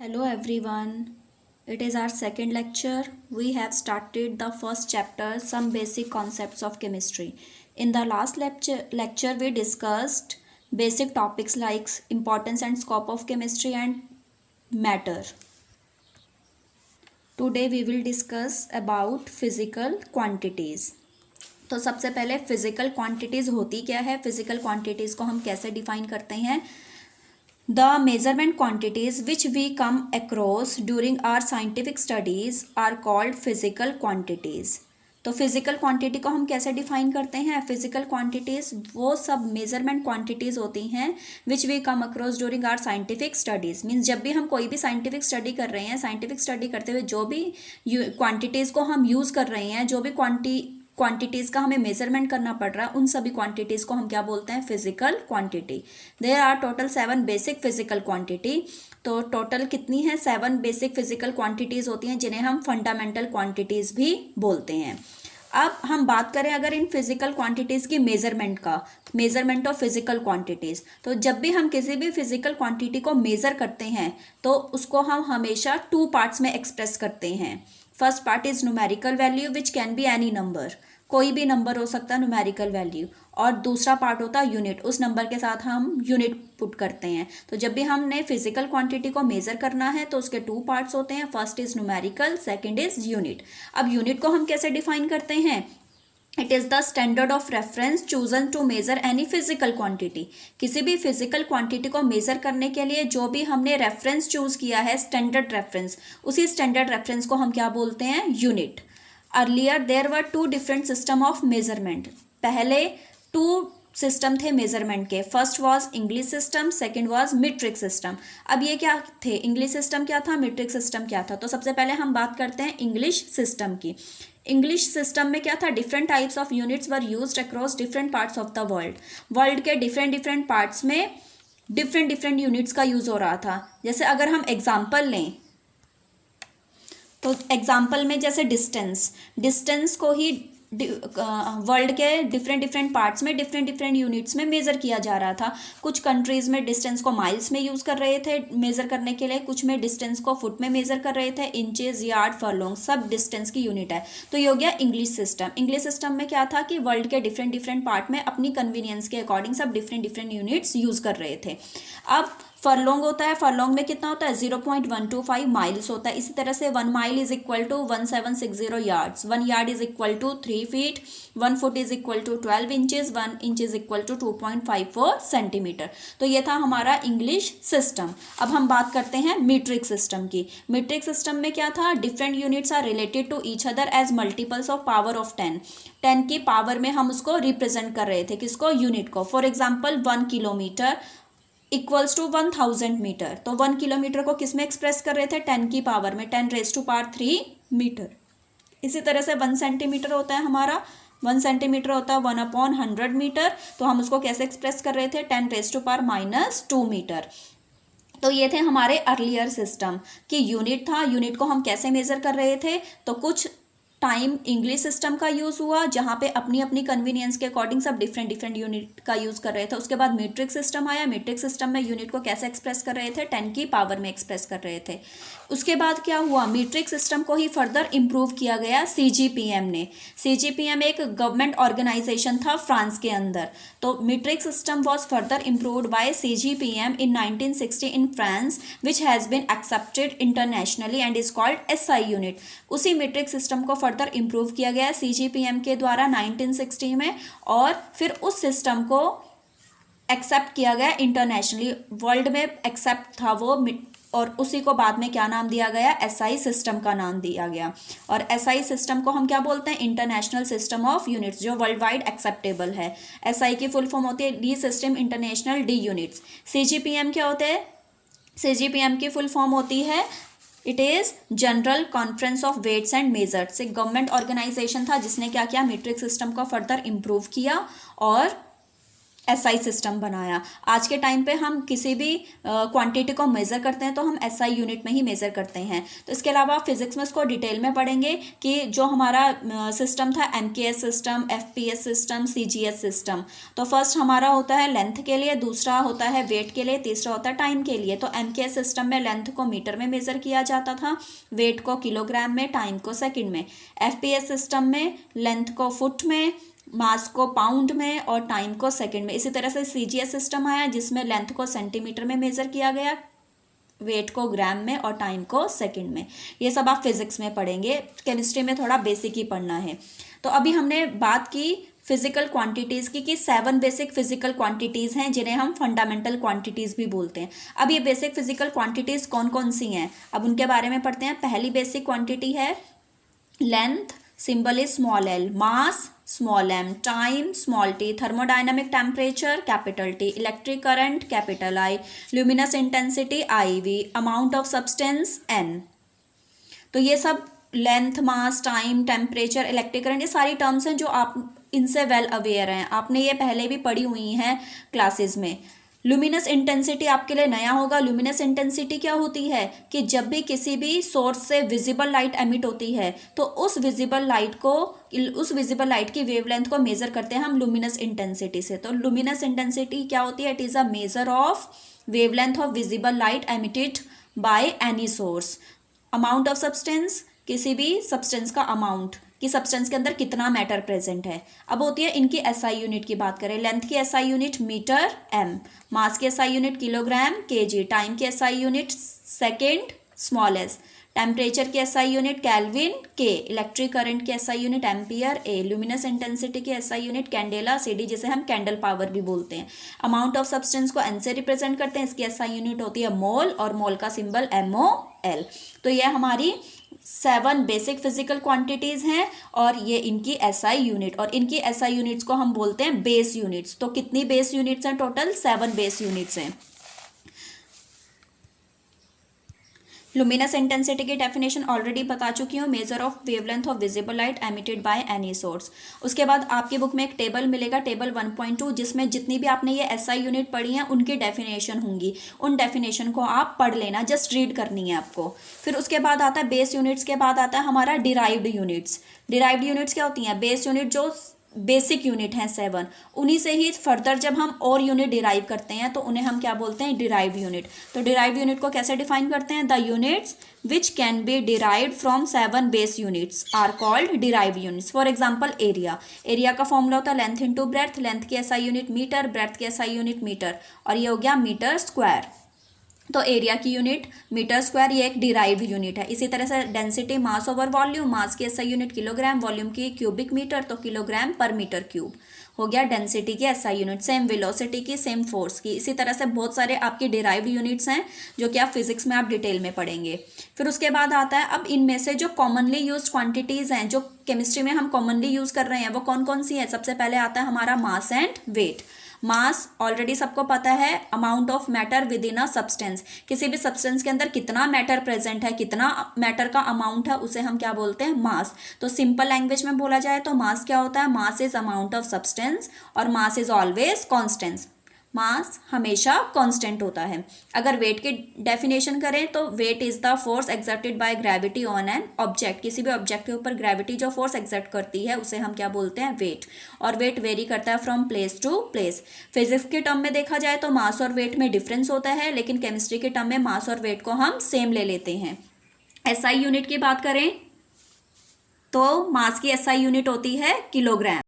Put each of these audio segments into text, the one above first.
Hello everyone. It is our second lecture. We have started the first chapter, some basic concepts of chemistry. In the last lecture we discussed basic topics like importance and scope of chemistry and matter. Today we will discuss about physical quantities. तो सबसे पहले physical quantities होती क्या है, physical quantities को हम कैसे define करते हैं. The measurement quantities which we come across during our scientific studies are called physical quantities. तो फिजिकल क्वांटिटी को हम कैसे डिफाइन करते हैं. फिजिकल क्वांटिटीज़ वो सब मेजरमेंट क्वांटिटीज़ होती हैं which we come across during our scientific studies. Means जब भी हम कोई भी साइंटिफिक स्टडी कर रहे हैं, साइंटिफिक स्टडी करते हुए जो भी क्वांटिटीज़ को हम यूज़ कर रहे हैं, जो भी क्वांटिटीज़ का हमें मेजरमेंट करना पड़ रहा है, उन सभी क्वांटिटीज़ को हम क्या बोलते हैं, physical quantity. There are total 7 basic physical quantity. तो टोटल कितनी है, 7 बेसिक फिजिकल क्वांटिटीज़ होती हैं जिन्हें हम फंडामेंटल क्वांटिटीज़ भी बोलते हैं. अब हम बात करें अगर इन फिजिकल क्वांटिटीज़ की मेजरमेंट का, मेजरमेंट ऑफ फिजिकल क्वांटिटीज़, तो जब भी हम किसी भी फिजिकल क्वांटिटी को मेज़र करते हैं तो उसको हम हमेशा 2 पार्ट्स में एक्सप्रेस करते हैं. First part is numerical value which can be any number, कोई भी नंबर हो सकता है न्यूमेरिकल वैल्यू. और दूसरा पार्ट होता है यूनिट, उस नंबर के साथ हम यूनिट पुट करते हैं. तो जब भी हमने फिजिकल क्वांटिटी को मेज़र करना है तो उसके 2 पार्ट्स होते हैं. First is numerical, second is unit. अब यूनिट को हम कैसे डिफाइन करते हैं. It is the standard of reference chosen to measure any physical quantity. किसी भी फिजिकल क्वांटिटी को मेजर करने के लिए जो भी हमने रेफरेंस चूज किया है, स्टैंडर्ड रेफरेंस, उसी स्टैंडर्ड रेफरेंस को हम क्या बोलते हैं, unit. Earlier there were 2 different system of measurement. पहले 2 सिस्टम थे मेजरमेंट के. First was English system, second was metric system. अब ये क्या थे, इंग्लिश सिस्टम क्या था, मीट्रिक सिस्टम क्या था. तो सबसे पहले हम बात करते हैं इंग्लिश सिस्टम की. इंग्लिश सिस्टम में क्या था, different types of units were used across different parts of the world. World के डिफरेंट पार्ट्स में डिफरेंट यूनिट्स का यूज हो रहा था. जैसे अगर हम एग्जाम्पल लें तो एग्जाम्पल में जैसे डिस्टेंस को ही वर्ल्ड के डिफरेंट पार्ट्स में डिफरेंट यूनिट्स में मेज़र किया जा रहा था. कुछ कंट्रीज़ में डिस्टेंस को माइल्स में यूज़ कर रहे थे मेज़र करने के लिए, कुछ में डिस्टेंस को फुट में मेज़र कर रहे थे. इंचेस, यार्ड, फरलोंग सब डिस्टेंस की यूनिट है. तो ये हो गया इंग्लिश सिस्टम. इंग्लिश सिस्टम में क्या था कि वर्ल्ड के डिफरेंट पार्ट में अपनी कन्वीनियंस के अकॉर्डिंग सब डिफरेंट यूनिट्स यूज़ कर रहे थे. अब फरलोंग होता है, फरलोंग में कितना होता है, 0.125 माइल्स होता है. इसी तरह से 1 mile is equal to 1760 yards, 1 yard is equal to 3 feet, 1 foot is equal to 12 inches, 1 inch is equal to 2.54 centimetre. तो ये था हमारा इंग्लिश सिस्टम. अब हम बात करते हैं मीट्रिक सिस्टम की. मीट्रिक सिस्टम में क्या था, different units are related to each other as multiples of power of 10. 10 की पावर में हम उसको रिप्रेजेंट कर रहे थे, किसको, यूनिट को. For example 1 kilometre equals to 1000 metre. तो 1 किलोमीटर को किस में एक्सप्रेस कर रहे थे, 10 की पावर में, 10 रेज टू पावर 3 मीटर. इसी तरह से 1 सेंटीमीटर होता है हमारा, 1 सेंटीमीटर होता है 1/100 मीटर. तो हम उसको कैसे एक्सप्रेस कर रहे थे, 10 रेज टू पावर -2 मीटर. तो ये थे हमारे अर्लियर सिस्टम कि यूनिट था. यूनिट को हम कैसे मेज़र कर रहे थे, तो कुछ टाइम इंग्लिश सिस्टम का यूज़ हुआ जहाँ पे अपनी अपनी कन्वीनियंस के अकॉर्डिंग सब डिफरेंट यूनिट का यूज़ कर रहे थे. उसके बाद मीट्रिक सिस्टम आया. मीट्रिक सिस्टम में यूनिट को कैसे एक्सप्रेस कर रहे थे, 10 की पावर में एक्सप्रेस कर रहे थे. उसके बाद क्या हुआ, मीट्रिक सिस्टम को ही फर्दर इम्प्रूव किया गया CGPM ने. CGPM एक गवर्नमेंट ऑर्गेनाइजेशन था फ्रांस के अंदर. तो metric system was further improved by CGPM in 1960 in France which has been accepted internationally and is called SI unit. उसी मीट्रिक सिस्टम को फर्दर इम्प्रूव किया गया CGPM के द्वारा 1960 में, और फिर उस सिस्टम को एक्सेप्ट किया गया इंटरनेशनली. वर्ल्ड में एक्सेप्ट था वो, और उसी को बाद में क्या नाम दिया गया, SI सिस्टम का नाम दिया गया. और SI सिस्टम को हम क्या बोलते हैं, इंटरनेशनल सिस्टम ऑफ यूनिट्स, जो वर्ल्ड वाइड एक्सेप्टेबल है. SI की फुल फॉर्म होती है D system international D units. CGPM क्या होते हैं, CGPM की फुल फॉर्म होती है, it is general conference of weights and measures. एक गवर्नमेंट ऑर्गेनाइजेशन था जिसने क्या किया, मीट्रिक सिस्टम को फर्दर इम्प्रूव किया और एसआई सिस्टम बनाया। आज के टाइम पे हम किसी भी क्वांटिटी को मेज़र करते हैं तो हम एसआई यूनिट में ही मेज़र करते हैं। तो इसके अलावा फिजिक्स में इसको डिटेल में पढ़ेंगे कि जो हमारा सिस्टम था MKS system, FPS system, CGS system. तो फर्स्ट हमारा होता है लेंथ के लिए, दूसरा होता है वेट के लिए, तीसरा होता है टाइम के लिए। तो एमकेएस सिस्टम में लेंथ को मीटर में मेज़र किया जाता था, वेट को किलोग्राम में, टाइम को सेकेंड में। एफपीएस सिस्टम में लेंथ को फुट में, मास को पाउंड में और टाइम को सेकंड में। इसी तरह से सीजीएस सिस्टम आया जिसमें लेंथ को सेंटीमीटर में मेज़र किया गया, वेट को ग्राम में और टाइम को सेकंड में। ये सब आप फिजिक्स में पढ़ेंगे, केमिस्ट्री में थोड़ा बेसिक ही पढ़ना है। तो अभी हमने बात की फिजिकल क्वांटिटीज़ की कि 7 बेसिक फिजिकल क्वांटिटीज़ हैं जिन्हें हम फंडामेंटल क्वांटिटीज़ भी बोलते हैं। अब ये बेसिक फिजिकल क्वांटिटीज़ कौन कौन सी हैं, अब उनके बारे में पढ़ते हैं। पहली बेसिक क्वांटिटी है length, symbol is small L, mass small m, time small t, thermodynamic temperature capital T, electric current capital I, luminous intensity IV, amount of substance n। तो ये सब लेंथ, मास, टाइम, टेम्परेचर, इलेक्ट्रिक करंट, ये सारी terms हैं जो आप इनसे well aware हैं, आपने ये पहले भी पढ़ी हुई हैं क्लासेस में। लुमिनस इंटेंसिटी आपके लिए नया होगा। लुमिनस इंटेंसिटी क्या होती है कि जब भी किसी भी सोर्स से विजिबल लाइट एमिट होती है तो उस विजिबल लाइट की वेवलेंथ को मेजर करते हैं हम लुमिनस इंटेंसिटी से। तो लुमिनस इंटेंसिटी क्या होती है, it is a measure of wavelength of visible light emitted by any source. Amount of substance, किसी भी सब्सटेंस का अमाउंट कि सब्सटेंस के अंदर कितना मैटर प्रेजेंट है। अब होती है इनकी एसआई यूनिट की बात करें, लेंथ की SI unit metre M, mass की SI unit kilogram KG, time की SI unit second small S, temperature की SI unit kelvin K, electric current की SI unit ampere A, luminous intensity की SI unit candela CD, जिसे हम candle power भी बोलते हैं। अमाउंट ऑफ सब्सटेंस को एन से रिप्रेजेंट करते हैं, इसकी एसआई यूनिट होती है मोल और मोल का सिंबल MOL। तो यह हमारी 7 बेसिक फिजिकल क्वांटिटीज़ हैं और ये इनकी एसआई यूनिट, और इनकी एसआई यूनिट्स को हम बोलते हैं बेस यूनिट्स। तो कितनी बेस यूनिट्स हैं, टोटल 7 बेस यूनिट्स हैं। लुमिनस इंटेंसिटी की डेफिनेशन ऑलरेडी बता चुकी हूँ, measure of wavelength of visible light emitted by any source. उसके बाद आपकी बुक में एक टेबल मिलेगा, टेबल 1.2, जिसमें जितनी भी आपने ये एसआई यूनिट पढ़ी हैं उनकी डेफिनेशन होंगी। उन डेफिनेशन को आप पढ़ लेना, जस्ट रीड करनी है आपको। फिर उसके बाद आता है बेस यूनिट्स के बाद आता है हमारा डिराइव्ड यूनिट्स। डिराइव्ड यूनिट्स क्या होती हैं, बेस यूनिट जो बेसिक यूनिट हैं 7, उन्हीं से ही फर्दर जब हम और यूनिट डिराइव करते हैं तो उन्हें हम क्या बोलते हैं, डिराइव्ड यूनिट। तो डिराइव्ड यूनिट को कैसे डिफाइन करते हैं, the units which can be derived from 7 base units are called derived units. For example area, area का फॉर्मूला होता है लेंथ इंटू ब्रेथ, लेंथ की एसआई यूनिट मीटर, ब्रेथ की एसआई यूनिट मीटर, और ये हो गया मीटर स्क्वायर। तो एरिया की यूनिट मीटर स्क्वायर, ये एक डिराइव्ड यूनिट है। इसी तरह से डेंसिटी मास ओवर वॉल्यूम, मास की एसआई यूनिट किलोग्राम, वॉल्यूम की क्यूबिक मीटर, तो किलोग्राम पर मीटर क्यूब हो गया डेंसिटी की एसआई यूनिट। सेम वेलोसिटी की, सेम फोर्स की, इसी तरह से बहुत सारे आपकी डिराइव्ड यूनिट्स हैं जो कि आप फिजिक्स में आप डिटेल में पढ़ेंगे। फिर उसके बाद आता है, अब इनमें से जो कॉमनली यूज्ड क्वांटिटीज़ हैं, जो केमिस्ट्री में हम कॉमनली यूज़ कर रहे हैं, वो कौन कौन सी है। सबसे पहले आता है हमारा mass and weight. Mass already सबको पता है, amount of matter within a substance, किसी भी सब्सटेंस के अंदर कितना मैटर प्रेजेंट है, कितना मैटर का अमाउंट है, उसे हम क्या बोलते हैं, मास। तो सिंपल लैंग्वेज में बोला जाए तो मास क्या होता है, mass is amount of substance, और मास इज ऑलवेज कॉन्स्टेंट, मास हमेशा कांस्टेंट होता है। अगर वेट की डेफिनेशन करें तो weight is the force exerted by gravity on an object, किसी भी ऑब्जेक्ट के ऊपर ग्रेविटी जो फोर्स एक्सर्ट करती है उसे हम क्या बोलते हैं, वेट। और वेट वेरी करता है from place to place. Physics के टर्म में देखा जाए तो मास और वेट में डिफरेंस होता है, लेकिन केमिस्ट्री के टर्म में मास और वेट को हम सेम ले लेते हैं। एसआई यूनिट की बात करें तो मास की एसआई यूनिट होती है किलोग्राम।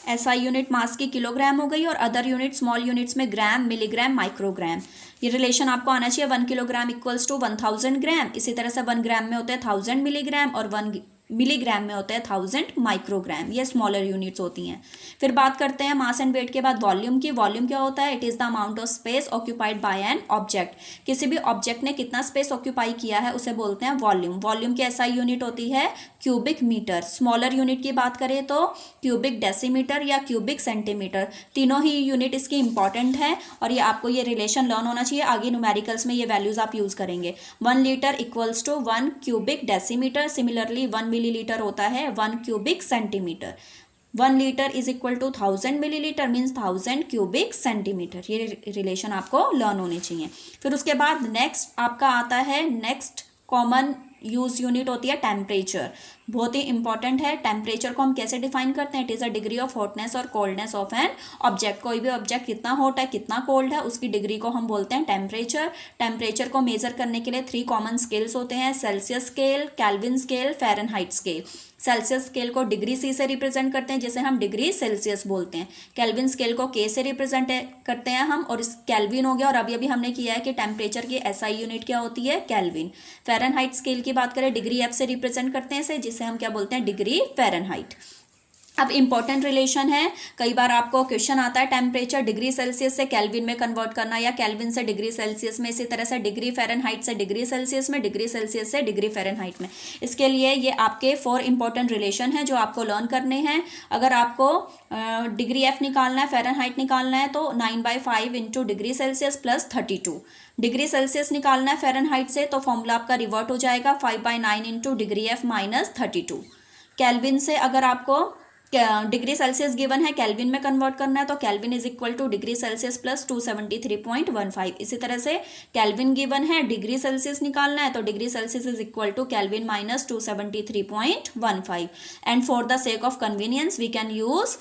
एसआई यूनिट मास की किलोग्राम हो गई, और अदर यूनिट स्मॉल यूनिट्स में ग्राम, मिलीग्राम, माइक्रोग्राम। ये रिलेशन आपको आना चाहिए, 1 किलोग्राम इक्वल्स टू 1000 ग्राम। इसी तरह से 1 ग्राम में होते हैं 1000 मिलीग्राम, और 1 मिलीग्राम में होते हैं 1000 माइक्रोग्राम। ये स्मॉलर यूनिट्स होती हैं। फिर बात करते हैं मास एंड वेट के बाद वॉल्यूम की। वॉल्यूम क्या होता है, it is the amount of space occupied by N object, किसी भी ऑब्जेक्ट ने कितना स्पेस ऑक्यूपाई किया है उसे बोलते हैं वॉल्यूम। वॉल्यूम की एसआई यूनिट होती है क्यूबिक मीटर। स्मॉलर यूनिट की बात करें तो क्यूबिक डेसीमीटर या क्यूबिक सेंटीमीटर, तीनों ही यूनिट इसकी इंपॉर्टेंट है, और ये आपको ये रिलेशन लर्न होना चाहिए, आगे न्यूमेरिकल्स में ये वैल्यूज आप यूज करेंगे। 1 litre equals to 1 cubic decimetre, similarly 1 millilitre होता है 1 cubic centimetre. 1 litre is equal to 1000 millilitre means 1000 cubic centimetre. ये रिलेशन आपको लर्न होने चाहिए। फिर उसके बाद नेक्स्ट आपका आता है, नेक्स्ट कॉमन यूज यूनिट होती है टेम्परेचर। बहुत ही इंपॉर्टेंट है। टेम्परेचर को हम कैसे डिफाइन करते हैं? It is a degree of hotness और कोल्डनेस ऑफ एन ऑब्जेक्ट। कोई भी ऑब्जेक्ट कितना हॉट है कितना कोल्ड है उसकी डिग्री को हम बोलते हैं टेम्परेचर। टेम्परेचर को मेजर करने के लिए 3 कॉमन स्केल्स होते हैं, Celsius scale, kelvin scale, Fahrenheit scale. Celsius scale को डिग्री सी से रिप्रेजेंट करते हैं जिसे हम डिग्री सेल्सियस बोलते हैं। केल्विन स्केल को के से रिप्रेजेंट करते हैं हम, और इस केल्विन हो गया। और अभी अभी हमने किया है कि टेम्परेचर की एसआई यूनिट क्या होती है? केल्विन। फ़ारेनहाइट स्केल की बात करें, डिग्री एफ से रिप्रेजेंट करते हैं इसे, जिसे हम क्या बोलते हैं? Degree Fahrenheit. अब इंपॉर्टेंट रिलेशन है, कई बार आपको क्वेश्चन आता है टेम्परेचर डिग्री सेल्सियस से केल्विन में कन्वर्ट करना, या केल्विन से डिग्री सेल्सियस में, इसी तरह से डिग्री फ़ारेनहाइट से डिग्री सेल्सियस में, डिग्री सेल्सियस से डिग्री फ़ारेनहाइट में। इसके लिए ये आपके 4 इंपॉर्टेंट रिलेशन हैं जो आपको लर्न करने हैं। अगर आपको डिग्री एफ निकालना है, फ़ारेनहाइट निकालना है, तो 9/5 into degree Celsius plus 32। Degree Celsius निकालना है फ़ारेनहाइट से, तो फॉर्मूला आपका रिवर्ट हो जाएगा 5/9 into degree F minus 32। Kelvin से अगर आपको डिग्री सेल्सियस गिवन है, केल्विन में कन्वर्ट करना है, तो kelvin is equal to degree Celsius plus 273.15। इसी तरह से केल्विन गिवन है, डिग्री सेल्सियस निकालना है, तो degree Celsius is equal to kelvin minus 273.15। And for the sake of convenience we can use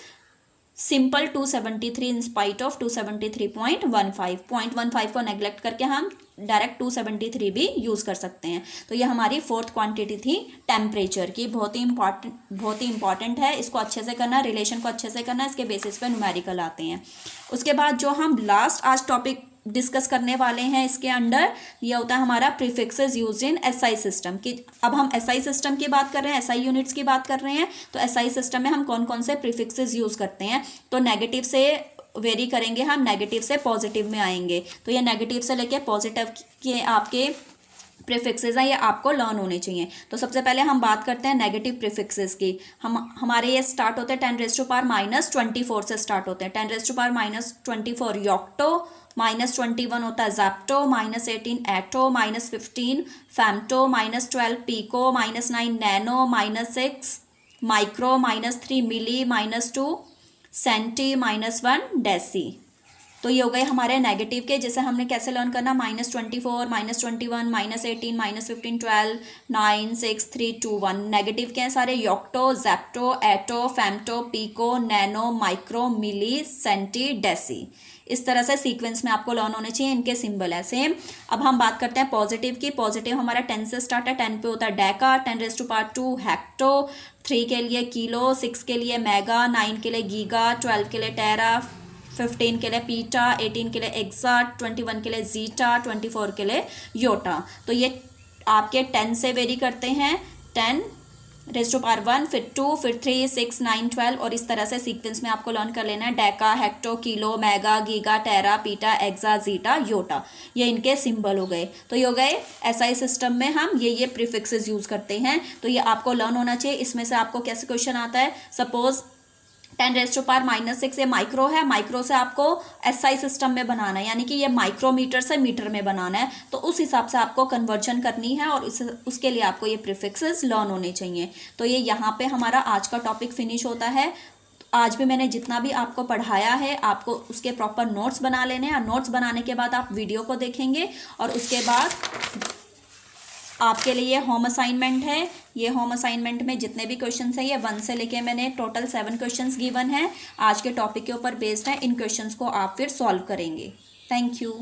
simple 273 in spite of 273.15। 0.15 को neglect करके हम डायरेक्ट 273 भी यूज़ कर सकते हैं। तो ये हमारी 4th क्वांटिटी थी टेम्परेचर की। बहुत ही इंपॉर्टेंट है, इसको अच्छे से करना, रिलेशन को अच्छे से करना, इसके बेसिस पे न्यूमेरिकल आते हैं। उसके बाद जो हम लास्ट आज टॉपिक डिस्कस करने वाले हैं इसके अंडर, ये होता है हमारा prefixes used in SI system की। अब हम एसआई सिस्टम की बात कर रहे हैं, एसआई यूनिट्स की बात कर रहे हैं, तो एसआई सिस्टम में हम कौन कौन से प्रीफिक्सेस यूज़ करते हैं। तो नेगेटिव से वेरी करेंगे हम, नेगेटिव से पॉजिटिव में आएंगे। तो ये नेगेटिव से लेके पॉजिटिव के आपके प्रीफिक्सेस हैं, ये आपको लर्न होने चाहिए। तो सबसे पहले हम बात करते हैं नेगेटिव प्रीफिक्सेस की। हमारे ये स्टार्ट होते हैं 10⁻⁻24 से स्टार्ट होते हैं। 10⁻⁻24 यॉक्टो, -21 होता है ज़ैप्टो, -18 एटो, -15 फैम्टो, -12 पीको, -9 नैनो, -6 माइक्रो, -3 मिली, -2 सेंटी, -1 डेसी। तो ये हो गए हमारे नेगेटिव के, जैसे हमने कैसे लर्न करना, -24, -21, -18, -15, 12, 9, 6, 3, 2, 1। नेगेटिव के हैं सारे, यॉक्टो, ज़ैप्टो, एटो, फैम्टो, पीको, नैनो, माइक्रो, मिली, सेंटी, डेसी। इस तरह से सीक्वेंस में आपको लर्न होने चाहिए, इनके सिंबल है सेम। अब हम बात करते हैं पॉजिटिव की। पॉजिटिव हमारा 10 से स्टार्ट है, 10 पे होता है डेका, 10⁻2 हेक्टो, 3 के लिए किलो, 6 के लिए मेगा, 9 के लिए गीगा, 12 के लिए टेरा, 15 के लिए पीटा, 18 के लिए एक्सा, 21 के लिए जीटा, 24 के लिए योटा। तो ये आपके 10 से वेरी करते हैं, 10⁻1, फिर 2, फिर 3, 6, 9, 12, और इस तरह से सीक्वेंस में आपको लर्न कर लेना है। Deca, hecto, kilo, mega, giga, tera, peta, exa, zeta, Yotta. ये इनके सिंबल हो गए। तो ये हो गए एसआई सिस्टम में हम ये प्रीफिक्सेस यूज़ करते हैं। तो ये आपको लर्न होना चाहिए। इसमें से आपको कैसे क्वेश्चन आता है, सपोज 10⁻⁻6 ये माइक्रो है, माइक्रो से आपको एसआई सिस्टम में बनाना है, यानी कि ये माइक्रोमीटर से मीटर में बनाना है, तो उस हिसाब से आपको कन्वर्जन करनी है, और उसके लिए आपको ये प्रीफिक्सेस लर्न होने चाहिए। तो ये यहाँ पे हमारा आज का टॉपिक फिनिश होता है। आज भी मैंने जितना भी आपको पढ़ाया है, आपको उसके प्रॉपर नोट्स बना लेने हैं, और नोट्स बनाने के बाद आप वीडियो को देखेंगे, और उसके बाद आपके लिए होम असाइनमेंट है। ये होम असाइनमेंट में जितने भी क्वेश्चंस हैं, ये 1 से लेके मैंने टोटल 7 क्वेश्चंस गिवन हैं, आज के टॉपिक के ऊपर बेस्ड है। इन क्वेश्चंस को आप फिर सॉल्व करेंगे। Thank you.